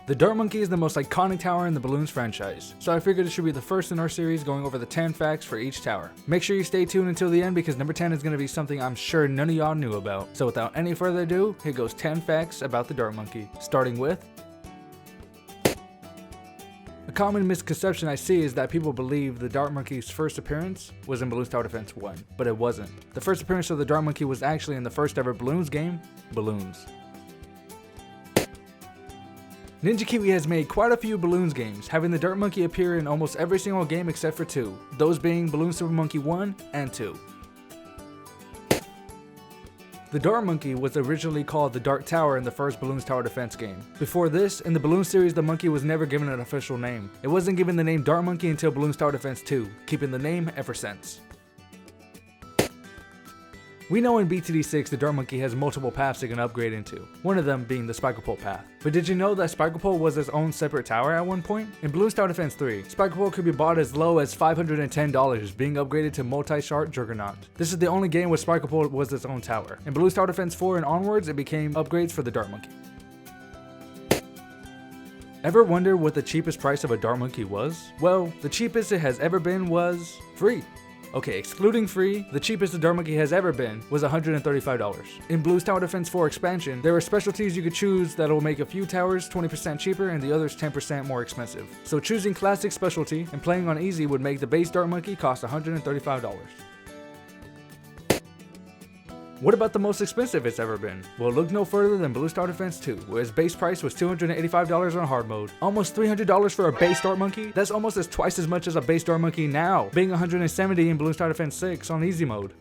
The Dart Monkey is the most iconic tower in the Balloons franchise, so I figured it should be the first in our series going over the 10 facts for each tower. Make sure you stay tuned until the end because number 10 is going to be something I'm sure none of y'all knew about. So without any further ado, here goes 10 facts about the Dart Monkey, starting with... A common misconception I see is that people believe the Dart Monkey's first appearance was in Balloons Tower Defense 1, but it wasn't. The first appearance of the Dart Monkey was actually in the first ever Balloons game, Balloons. Ninja Kiwi has made quite a few Balloons games, having the Dart Monkey appear in almost every single game except for 2, those being Balloon Super Monkey 1 and 2. The Dart Monkey was originally called the Dart Tower in the first Balloons Tower Defense game. Before this, in the Balloon series, the monkey was never given an official name. It wasn't given the name Dart Monkey until Balloons Tower Defense 2, keeping the name ever since. We know in BTD6 the Dart Monkey has multiple paths it can upgrade into, one of them being the Spikepole path. But did you know that Spikepole was its own separate tower at one point? In Balloons Tower Defense 3, Spikepole could be bought as low as $510, being upgraded to Multi-Shard Juggernaut. This is the only game where Spikepole was its own tower. In Balloons Tower Defense 4 and onwards, it became upgrades for the Dart Monkey. Ever wonder what the cheapest price of a Dart Monkey was? Well, the cheapest it has ever been was free. Okay, excluding free, the cheapest the Dart Monkey has ever been was $135. In Balloons Tower Defense 4 expansion, there are specialties you could choose that will make a few towers 20% cheaper and the others 10% more expensive. So choosing classic specialty and playing on easy would make the base Dart Monkey cost $135. What about the most expensive it's ever been? Well, look no further than Balloons Tower Defense 2, where its base price was $285 on hard mode. Almost $300 for a base Dart Monkey? That's almost twice as much as a base Dart Monkey now, being $170 in Balloons Tower Defense 6 on easy mode.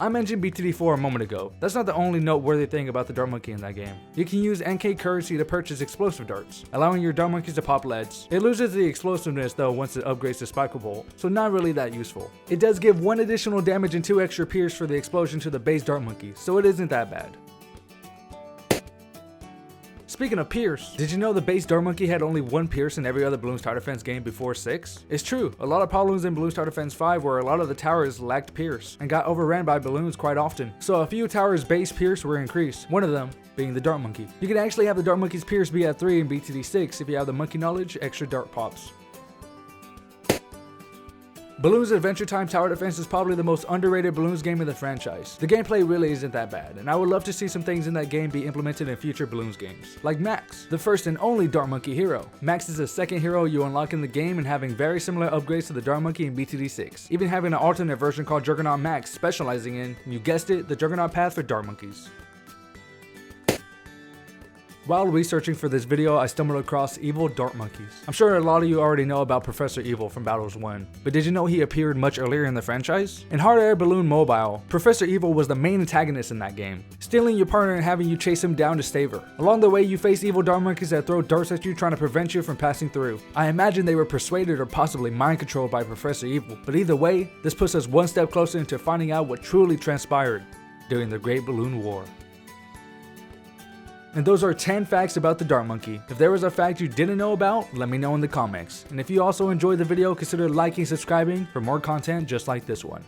I mentioned BTD4 a moment ago. That's not the only noteworthy thing about the Dart Monkey in that game. You can use NK currency to purchase explosive darts, allowing your Dart Monkeys to pop leads. It loses the explosiveness though once it upgrades to Spikepole, so not really that useful. It does give 1 additional damage and 2 extra pierce for the explosion to the base Dart Monkey, so it isn't that bad. Speaking of pierce, did you know the base Dart Monkey had only 1 pierce in every other Balloons Tower Defense game before 6? It's true, a lot of problems in Balloons Tower Defense 5 where a lot of the towers lacked pierce and got overran by balloons quite often. So a few towers' base pierce were increased, one of them being the Dart Monkey. You can actually have the Dart Monkey's pierce be at 3 in BTD6 if you have the monkey knowledge, extra dart pops. Balloons Adventure Time Tower Defense is probably the most underrated Balloons game in the franchise. The gameplay really isn't that bad, and I would love to see some things in that game be implemented in future Balloons games. Like Max, the first and only Dart Monkey hero. Max is the second hero you unlock in the game and having very similar upgrades to the Dart Monkey in BTD6. Even having an alternate version called Juggernaut Max specializing in, you guessed it, the Juggernaut path for Dart Monkeys. While researching for this video, I stumbled across evil Dart Monkeys. I'm sure a lot of you already know about Professor Evil from Battles 1, but did you know he appeared much earlier in the franchise? In Hard Air Balloon Mobile, Professor Evil was the main antagonist in that game, stealing your partner and having you chase him down to save her. Along the way, you face evil Dart Monkeys that throw darts at you trying to prevent you from passing through. I imagine they were persuaded or possibly mind controlled by Professor Evil, but either way, this puts us one step closer into finding out what truly transpired during the Great Balloon War. And those are 10 facts about the Dart Monkey. If there was a fact you didn't know about, let me know in the comments. And if you also enjoyed the video, consider liking and subscribing for more content just like this one.